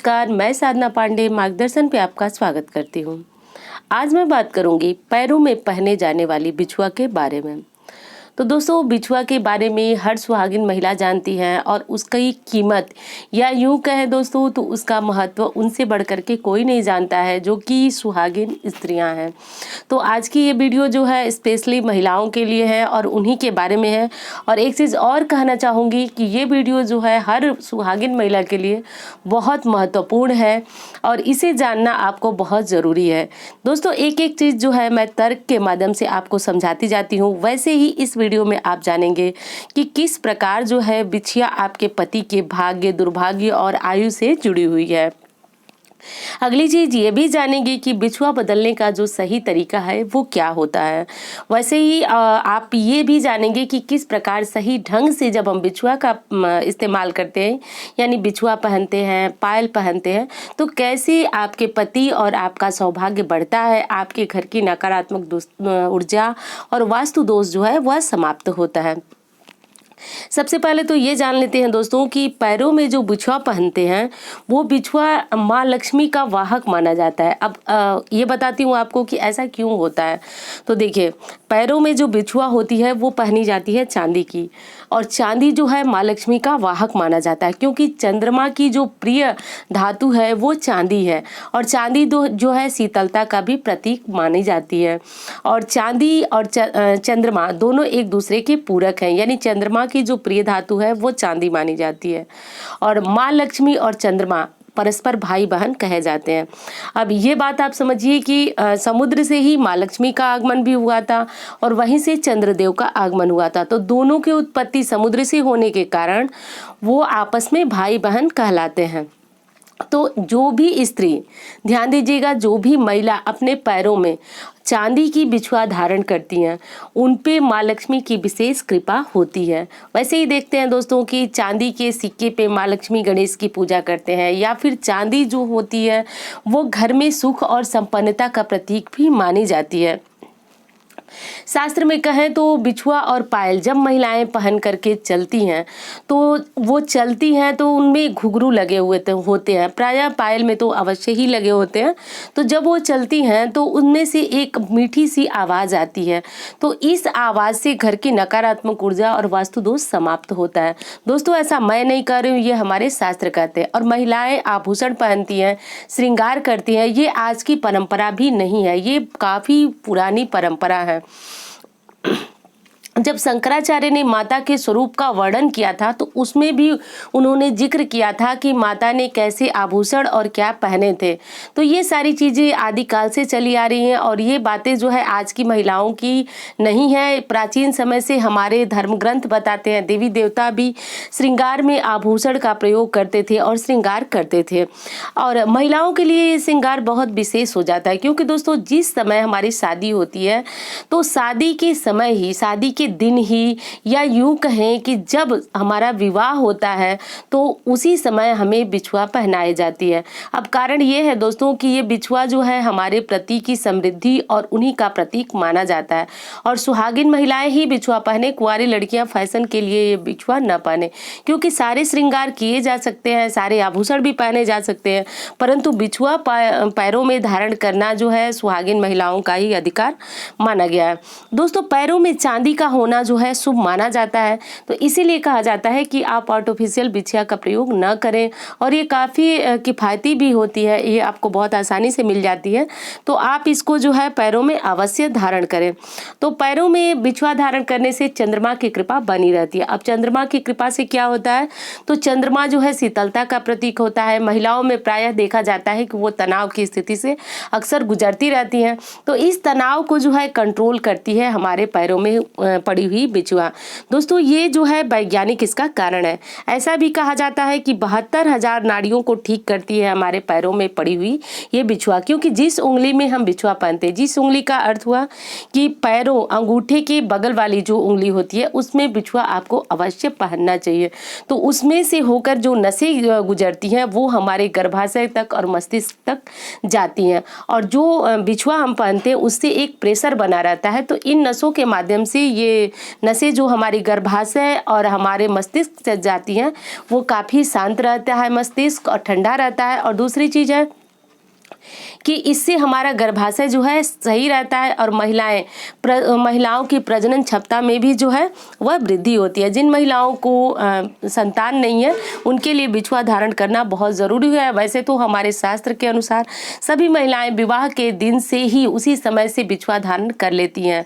नमस्कार, मैं साधना पांडे मार्गदर्शन पे आपका स्वागत करती हूँ। आज मैं बात करूँगी पैरों में पहने जाने वाली बिछुआ के बारे में। तो दोस्तों, बिछुआ के बारे में हर सुहागिन महिला जानती है और उसकी कीमत या यूँ कहें दोस्तों तो उसका महत्व उनसे बढ़ कर के कोई नहीं जानता है जो कि सुहागिन स्त्रियां हैं। तो आज की ये वीडियो जो है स्पेशली महिलाओं के लिए है और उन्हीं के बारे में है। और एक चीज़ और कहना चाहूँगी कि ये वीडियो जो है हर सुहागिन महिला के लिए बहुत महत्वपूर्ण है और इसे जानना आपको बहुत ज़रूरी है। दोस्तों, एक एक चीज़ जो है मैं तर्क के माध्यम से आपको समझाती जाती हूँ, वैसे ही इस वीडियो में आप जानेंगे कि किस प्रकार जो है बिछिया आपके पति के भाग्य, दुर्भाग्य और आयु से जुड़ी हुई है। अगली चीज ये भी जानेंगे कि बिछुआ बदलने का जो सही तरीका है वो क्या होता है। वैसे ही आप ये भी जानेंगे कि किस प्रकार सही ढंग से जब हम बिछुआ का इस्तेमाल करते हैं, यानी बिछुआ पहनते हैं, पायल पहनते हैं, तो कैसे आपके पति और आपका सौभाग्य बढ़ता है, आपके घर की नकारात्मक ऊर्जा और वास्तु दोष जो है वह समाप्त होता है। सबसे पहले तो ये जान लेते हैं दोस्तों कि पैरों में जो बिछुआ पहनते हैं वो बिछुआ माँ लक्ष्मी का वाहक माना जाता है। अब ये बताती हूँ आपको कि ऐसा क्यों होता है। तो देखिए, पैरों में जो बिछुआ होती है वो पहनी जाती है चांदी की, और चांदी जो है माँ लक्ष्मी का वाहक माना जाता है, क्योंकि चंद्रमा की जो प्रिय धातु है वो चांदी है और चांदी जो है शीतलता का भी प्रतीक मानी जाती है। और चांदी और चंद्रमा दोनों एक दूसरे के पूरक हैं, यानी चंद्रमा की जो प्रिय धातु है वो चांदी मानी जाती है और माँ लक्ष्मी और चंद्रमा परस्पर भाई बहन कहे जाते हैं। अब ये बात आप समझिए कि समुद्र से ही माँ लक्ष्मी का आगमन भी हुआ था और वहीं से चंद्रदेव का आगमन हुआ था। तो दोनों की उत्पत्ति समुद्र से होने के कारण वो आपस में भाई बहन कहलाते हैं। तो जो भी स्त्री, ध्यान दीजिएगा, जो भी महिला अपने पैरों में चांदी की बिछुआ धारण करती हैं उन पे माँ लक्ष्मी की विशेष कृपा होती है। वैसे ही देखते हैं दोस्तों कि चांदी के सिक्के पे माँ लक्ष्मी गणेश की पूजा करते हैं, या फिर चांदी जो होती है वो घर में सुख और संपन्नता का प्रतीक भी मानी जाती है। शास्त्र में कहें तो बिछुआ और पायल जब महिलाएं पहन करके चलती हैं तो वो चलती हैं तो उनमें घुंघरू लगे हुए होते हैं, प्रायः पायल में तो अवश्य ही लगे होते हैं। तो जब वो चलती हैं तो उनमें से एक मीठी सी आवाज़ आती है, तो इस आवाज़ से घर की नकारात्मक ऊर्जा और वास्तु दोष समाप्त होता है। दोस्तों, ऐसा मैं नहीं कर रही हूँ, ये हमारे शास्त्र कहते हैं। और महिलाएं आभूषण पहनती हैं, श्रृंगार करती हैं, ये आज की परंपरा भी नहीं है, ये काफ़ी पुरानी परंपरा है। जब शंकराचार्य ने माता के स्वरूप का वर्णन किया था तो उसमें भी उन्होंने जिक्र किया था कि माता ने कैसे आभूषण और क्या पहने थे। तो ये सारी चीज़ें आदिकाल से चली आ रही हैं और ये बातें जो है आज की महिलाओं की नहीं है। प्राचीन समय से हमारे धर्म ग्रंथ बताते हैं, देवी देवता भी श्रृंगार में आभूषण का प्रयोग करते थे और श्रृंगार करते थे। और महिलाओं के लिए ये श्रृंगार बहुत विशेष हो जाता है, क्योंकि दोस्तों जिस समय हमारी शादी होती है तो शादी के समय ही, शादी के दिन ही, या यूं कहें कि जब हमारा विवाह होता है तो उसी समय हमें बिछुआ पहनाई जाती है। अब कारण ये है दोस्तों कि ये बिछुआ जो है हमारे प्रति की समृद्धि और उन्हीं का प्रतीक माना जाता है। और सुहागिन महिलाएं ही बिछुआ पहने, कुंवारी लड़कियां फैशन के लिए ये बिछुआ न पहने, क्योंकि सारे श्रृंगार किए जा सकते हैं, सारे आभूषण भी पहने जा सकते हैं, परंतु बिछुआ पैरों में धारण करना जो है सुहागिन महिलाओं का ही अधिकार माना गया है। दोस्तों, पैरों में चांदी का होना जो है शुभ माना जाता है, तो इसीलिए कहा जाता है कि आप आर्टिफिशियल बिछिया का प्रयोग न करें। और ये काफ़ी किफ़ायती भी होती है, ये आपको बहुत आसानी से मिल जाती है, तो आप इसको जो है पैरों में अवश्य धारण करें। तो पैरों में बिछुआ धारण करने से चंद्रमा की कृपा बनी रहती है। अब चंद्रमा की कृपा से क्या होता है, तो चंद्रमा जो है शीतलता का प्रतीक होता है। महिलाओं में प्रायः देखा जाता है कि वो तनाव की स्थिति से अक्सर गुजरती रहती हैं, तो इस तनाव को जो है कंट्रोल करती है हमारे पैरों में पड़ी हुई बिछुआ। दोस्तों, ये जो है वैज्ञानिक इसका कारण है। ऐसा भी कहा जाता है कि 72,000 नाड़ियों को ठीक करती है हमारे पैरों में पड़ी हुई ये बिछुआ, क्योंकि जिस उंगली में हम बिछुआ पहनते हैं, जिस उंगली का अर्थ हुआ कि पैरों, अंगूठे के बगल वाली जो उंगली होती है उसमें बिछुआ आपको अवश्य पहनना चाहिए। तो उसमें से होकर जो नसें गुजरती हैं वो हमारे गर्भाशय तक और मस्तिष्क तक जाती हैं, और जो बिछुआ हम पहनते हैं उससे एक प्रेशर बना रहता है, तो इन नसों के माध्यम से ये नसें जो हमारी गर्भाशय और हमारे मस्तिष्क से जाती हैं वो काफ़ी शांत रहता है मस्तिष्क और ठंडा रहता है। और दूसरी चीज़ है कि इससे हमारा गर्भाशय जो है सही रहता है और महिलाओं की प्रजनन क्षमता में भी जो है वह वृद्धि होती है। जिन महिलाओं को संतान नहीं है उनके लिए बिछुआ धारण करना बहुत ज़रूरी है। वैसे तो हमारे शास्त्र के अनुसार सभी महिलाएं विवाह के दिन से ही उसी समय से बिछुआ धारण कर लेती हैं।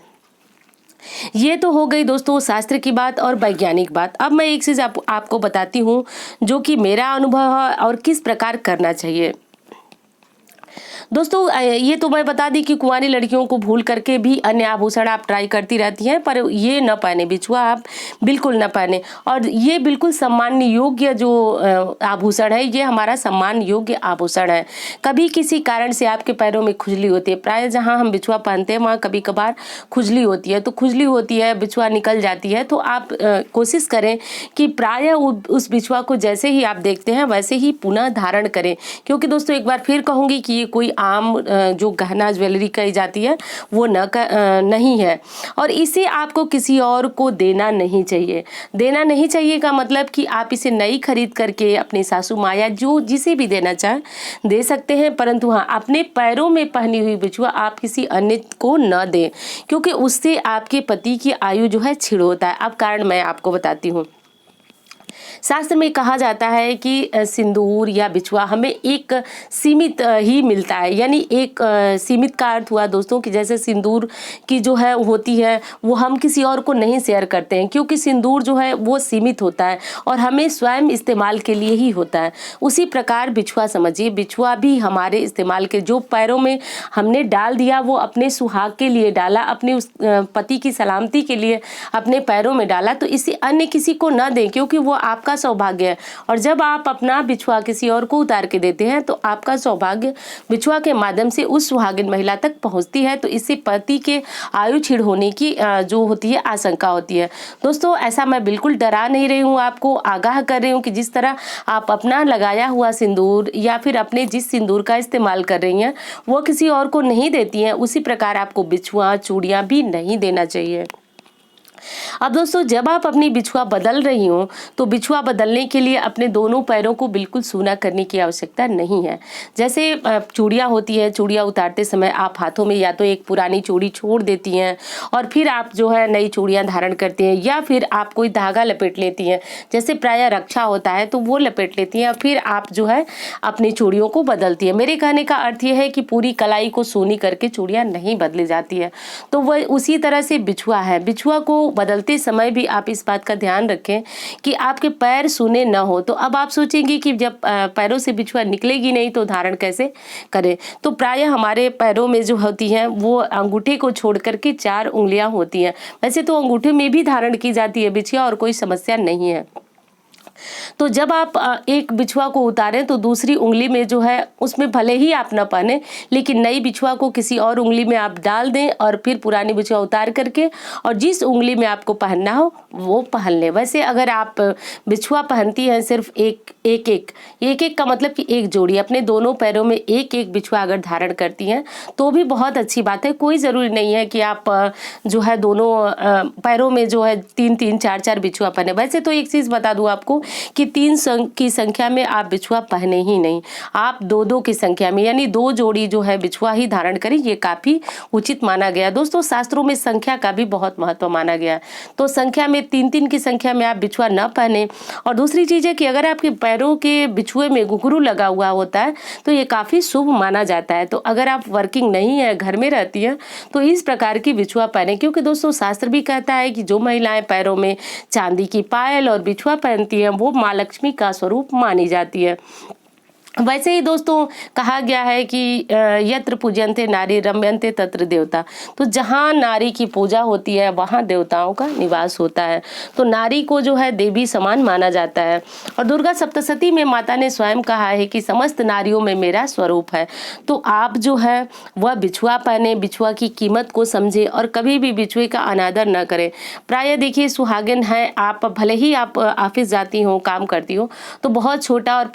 ये तो हो गई दोस्तों शास्त्र की बात और वैज्ञानिक बात। अब मैं एक चीज़ आपको बताती हूँ जो कि मेरा अनुभव है और किस प्रकार करना चाहिए। दोस्तों ये तो मैं बता दी कि कुंवारी लड़कियों को भूल करके भी अन्य आभूषण आप ट्राई करती रहती हैं, पर ये न पहने, बिछुआ आप बिल्कुल न पहने। और ये बिल्कुल सम्मान योग्य जो आभूषण है, ये हमारा सम्मान योग्य आभूषण है। कभी किसी कारण से आपके पैरों में खुजली होती है, प्राय जहाँ हम बिछुआ पहनते हैं वहाँ कभी कभार खुजली होती है, तो खुजली होती है, बिछुआ निकल जाती है, तो आप कोशिश करें कि प्राय उस बिछुआ को जैसे ही आप देखते हैं वैसे ही पुनः धारण करें। क्योंकि दोस्तों एक बार फिर कहूँगी कि ये कोई आम जो गहना ज्वेलरी कही जाती है वो नहीं है, और इसे आपको किसी और को देना नहीं चाहिए। देना नहीं चाहिए का मतलब कि आप इसे नई खरीद करके अपनी सासू माँ या जो जिसे भी देना चाहे दे सकते हैं, परंतु हाँ अपने पैरों में पहनी हुई बिछुआ आप किसी अन्य को न दें, क्योंकि उससे आपके पति की आयु जो है छिड़ होता है। अब कारण मैं आपको बताती हूँ। शास्त्र में कहा जाता है कि सिंदूर या बिछुआ हमें एक सीमित ही मिलता है, यानी एक सीमित का अर्थ हुआ दोस्तों कि जैसे सिंदूर की जो है होती है वो हम किसी और को नहीं शेयर करते हैं, क्योंकि सिंदूर जो है वो सीमित होता है और हमें स्वयं इस्तेमाल के लिए ही होता है। उसी प्रकार बिछुआ समझिए, बिछुआ भी हमारे इस्तेमाल के, जो पैरों में हमने डाल दिया वो अपने सुहाग के लिए डाला, अपने उस पति की सलामती के लिए अपने पैरों में डाला, तो इसे अन्य किसी को न दें, क्योंकि वो आपका सौभाग्य है। और जब आप अपना बिछुआ किसी और को उतार के देते हैं तो आपका सौभाग्य बिछुआ के माध्यम से उस सुहागिन महिला तक पहुंचती है, तो इससे पति के आयु छीड़ होने की जो होती है आशंका होती है। दोस्तों ऐसा मैं बिल्कुल डरा नहीं रही हूँ, आपको आगाह कर रही हूँ कि जिस तरह आप अपना लगाया हुआ सिंदूर या फिर अपने जिस सिंदूर का इस्तेमाल कर रही हैं वो किसी और को नहीं देती हैं, उसी प्रकार आपको बिछुआ चूड़ियाँ भी नहीं देना चाहिए। अब दोस्तों जब आप अपनी बिछुआ बदल रही हो तो बिछुआ बदलने के लिए अपने दोनों पैरों को बिल्कुल सूना करने की आवश्यकता नहीं है। जैसे चूड़ियाँ होती है, चूड़ियाँ उतारते समय आप हाथों में या तो एक पुरानी चूड़ी छोड़ देती हैं और फिर आप जो है नई चूड़ियाँ धारण करती हैं, या फिर आप कोई धागा लपेट लेती हैं, जैसे प्रायः रक्षा होता है तो वो लपेट लेती हैं और फिर आप जो है अपनी चूड़ियों को बदलती है। मेरे कहने का अर्थ यह है कि पूरी कलाई को सूनी करके चूड़ियाँ नहीं बदली जाती है, तो वह उसी तरह से बिछुआ है। बिछुआ को बदलते समय भी आप इस बात का ध्यान रखें कि आपके पैर सूने न हो। तो अब आप सोचेंगे कि जब पैरों से बिछुआ निकलेगी नहीं तो धारण कैसे करें, तो प्रायः हमारे पैरों में जो होती हैं वो अंगूठे को छोड़ करके 4 उंगलियां होती हैं। वैसे तो अंगूठे में भी धारण की जाती है बिछुआ और कोई समस्या नहीं है। तो जब आप एक बिछुआ को उतारें तो दूसरी उंगली में जो है उसमें भले ही आप न पहने, लेकिन नई बिछुआ को किसी और उंगली में आप डाल दें और फिर पुरानी बिछुआ उतार करके और जिस उंगली में आपको पहनना हो वो पहन लें। वैसे अगर आप बिछुआ पहनती हैं सिर्फ एक का मतलब कि एक जोड़ी, अपने दोनों पैरों में एक बिछुआ अगर धारण करती हैं तो भी बहुत अच्छी बात है। कोई ज़रूरी नहीं है कि आप जो है दोनों पैरों में जो है 3-3, 4-4 बिछुआ पहने। वैसे तो एक चीज़ बता दूं आपको कि 3 की संख्या में आप बिछुआ पहने ही नहीं, आप 2-2 की संख्या में यानी 2 जोड़ी जो है बिछुआ ही धारण करें, ये काफ़ी उचित माना गया। दोस्तों शास्त्रों में संख्या का भी बहुत महत्व माना गया, तो संख्या में 3-3 की संख्या में आप बिछुआ न पहने। और दूसरी चीज़ है कि अगर आपके पैरों के बिछुए में घुंघरू लगा हुआ होता है तो ये काफ़ी शुभ माना जाता है। तो अगर आप वर्किंग नहीं है, घर में रहती है, तो इस प्रकार की बिछुआ पहने, क्योंकि दोस्तों शास्त्र भी कहता है कि जो महिलाएं पैरों में चांदी की पायल और बिछुआ पहनती हैं वो माँ लक्ष्मी का स्वरूप मानी जाती है। वैसे ही दोस्तों कहा गया है कि यत्र पूजन्ते नारी रम्यन्ते तत्र देवता, तो जहाँ नारी की पूजा होती है वहाँ देवताओं का निवास होता है। तो नारी को जो है देवी समान माना जाता है। और दुर्गा सप्तशती में माता ने स्वयं कहा है कि समस्त नारियों में मेरा स्वरूप है। तो आप जो है वह बिछुआ पहने, बिछुआ की कीमत को समझे और कभी भी बिछुए का अनादर न करें। प्रायः देखिए सुहागिन है, आप भले ही आप ऑफिस जाती हो, काम करती हो, तो बहुत छोटा और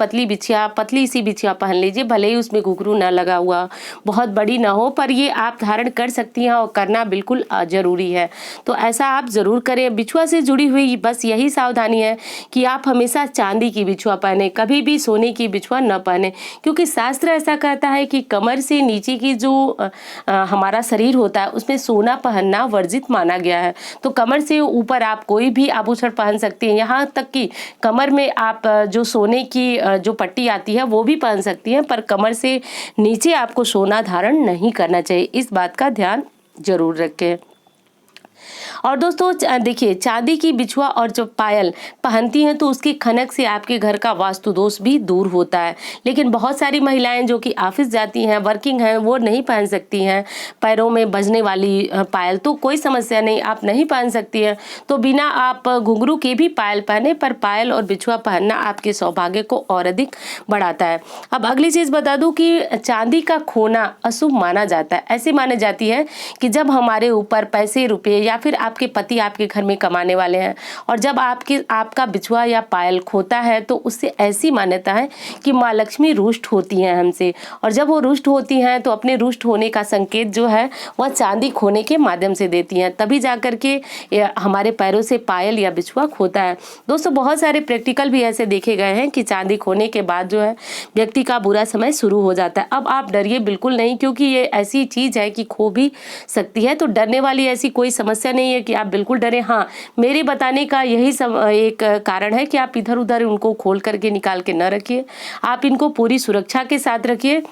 पतली सी बिछुआ पहन लीजिए, भले ही उसमें घुंघरू ना लगा हुआ, बहुत बड़ी ना हो, पर ये आप धारण कर सकती हैं और करना बिल्कुल ज़रूरी है। तो ऐसा आप ज़रूर करें। बिछुआ से जुड़ी हुई बस यही सावधानी है कि आप हमेशा चांदी की बिछुआ पहने, कभी भी सोने की बिछुआ न पहने, क्योंकि शास्त्र ऐसा कहता है कि कमर से नीचे की जो हमारा शरीर होता है उसमें सोना पहनना वर्जित माना गया है। तो कमर से ऊपर आप कोई भी आभूषण पहन सकती हैं, यहाँ तक कि कमर में आप जो सोने की जो पट्टी आती है वो भी पहन सकती हैं, पर कमर से नीचे आपको सोना धारण नहीं करना चाहिए। इस बात का ध्यान जरूर रखें। और दोस्तों देखिए, चांदी की बिछुआ और जब पायल पहनती हैं तो उसकी खनक से आपके घर का वास्तु दोष भी दूर होता है। लेकिन बहुत सारी महिलाएं जो कि ऑफिस जाती हैं, वर्किंग हैं, वो नहीं पहन सकती हैं पैरों में बजने वाली पायल। तो कोई समस्या नहीं, आप नहीं पहन सकती हैं तो बिना आप घुंघरू के भी पायल पहने, पर पायल और बिछुआ पहनना आपके सौभाग्य को और अधिक बढ़ाता है। अब अगली चीज बता दूं कि चांदी का खोना अशुभ माना जाता है। ऐसे मानी जाती है कि जब हमारे ऊपर पैसे रुपए या फिर आपके पति आपके घर में कमाने वाले हैं और जब आपका बिछुआ या पायल खोता है तो उससे ऐसी मान्यता है कि माँ लक्ष्मी रुष्ट होती हैं हमसे, और जब वो रुष्ट होती हैं तो अपने रुष्ट होने का संकेत जो है वह चांदी खोने के माध्यम से देती हैं, तभी जाकर के हमारे पैरों से पायल या बिछुआ खोता है। दोस्तों बहुत सारे प्रैक्टिकल भी ऐसे देखे गए हैं कि चांदी खोने के बाद जो है व्यक्ति का बुरा समय शुरू हो जाता है। अब आप डरिए बिल्कुल नहीं, क्योंकि ये ऐसी चीज है कि खो भी सकती है, तो डरने वाली ऐसी कोई समस्या नहीं है कि आप बिल्कुल डरे। हाँ, मेरे बताने का यही एक कारण है कि आप इधर उधर उनको खोल करके निकाल के न रखिए, आप इनको पूरी सुरक्षा के साथ रखिए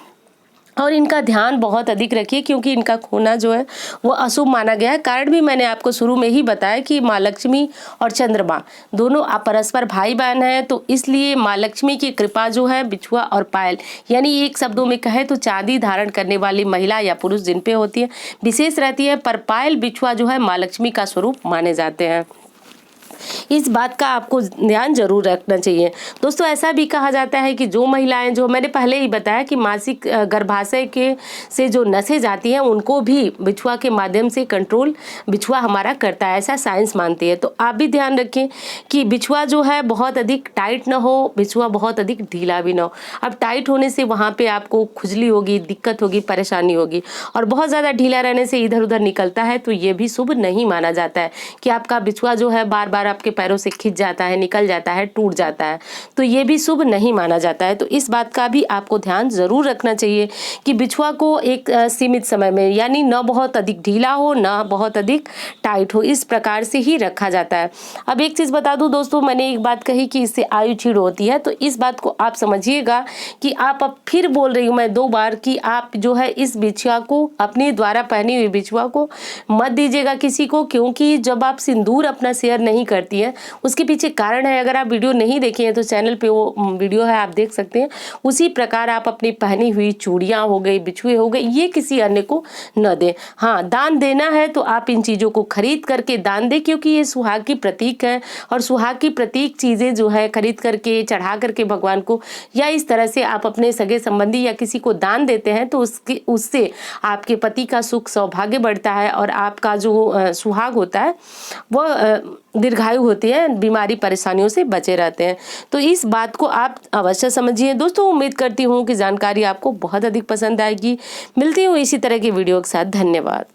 और इनका ध्यान बहुत अधिक रखिए, क्योंकि इनका खोना जो है वो अशुभ माना गया है। कारण भी मैंने आपको शुरू में ही बताया कि माँ लक्ष्मी और चंद्रमा दोनों परस्पर भाई बहन हैं, तो इसलिए माँ लक्ष्मी की कृपा जो है बिछुआ और पायल, यानी एक शब्दों में कहे तो चांदी धारण करने वाली महिला या पुरुष जिन पे होती है विशेष रहती है, पर पायल बिछुआ जो है माँ लक्ष्मी का स्वरूप माने जाते हैं। इस बात का आपको ध्यान जरूर रखना चाहिए। दोस्तों ऐसा भी कहा जाता है कि जो महिलाएं, जो मैंने पहले ही बताया कि मासिक गर्भाशय के से जो नसें जाती हैं उनको भी बिछुआ के माध्यम से कंट्रोल बिछुआ हमारा करता है, ऐसा साइंस मानती है। तो आप भी ध्यान रखें कि बिछुआ जो है बहुत अधिक टाइट ना हो, बिछुआ बहुत अधिक ढीला भी ना हो। अब टाइट होने से वहाँ पे आपको खुजली होगी, दिक्कत होगी, परेशानी होगी, और बहुत ज़्यादा ढीला रहने से इधर उधर निकलता है, तो ये भी शुभ नहीं माना जाता है कि आपका बिछुआ जो है बार बार आपके पैरों से खिंच जाता है, निकल जाता है, टूट जाता है, तो ये भी शुभ नहीं माना जाता है। तो इस बात का भी आपको ध्यान जरूर रखना चाहिए कि बिछुआ को एक सीमित समय में, यानी न बहुत अधिक ढीला हो न बहुत अधिक टाइट हो, इस प्रकार से ही रखा जाता है। अब एक चीज बता दूं दोस्तों, मैंने एक बात कही कि इससे आयु क्षीण होती है, तो इस बात को आप समझिएगा कि आप, अब फिर बोल रही हूँ मैं 2 बार कि आप जो है इस बिछुआ को, अपने द्वारा पहनी हुई बिछुआ को मत दीजिएगा किसी को, क्योंकि जब आप सिंदूर अपना शेयर नहीं करती है उसके पीछे कारण है। अगर आप वीडियो नहीं देखे हैं तो चैनल पे वो वीडियो है, आप देख सकते हैं। उसी प्रकार आप अपनी पहनी हुई चूड़ियां हो गई, बिछुए हो गए, ये किसी अन्य को न दें। हाँ, दान देना है तो आप इन चीजों को खरीद करके दान दें, क्योंकि ये सुहाग की प्रतीक है, और सुहाग की प्रतीक चीजें जो है खरीद करके चढ़ा करके भगवान को, या इस तरह से आप अपने सगे संबंधी या किसी को दान देते हैं, तो उससे आपके पति का सुख सौभाग्य बढ़ता है और आपका जो सुहाग होता है वो दीर्घायु होती है, बीमारी परेशानियों से बचे रहते हैं। तो इस बात को आप अवश्य समझिए। दोस्तों उम्मीद करती हूँ कि जानकारी आपको बहुत अधिक पसंद आएगी। मिलती हूँ इसी तरह की वीडियो के साथ। धन्यवाद।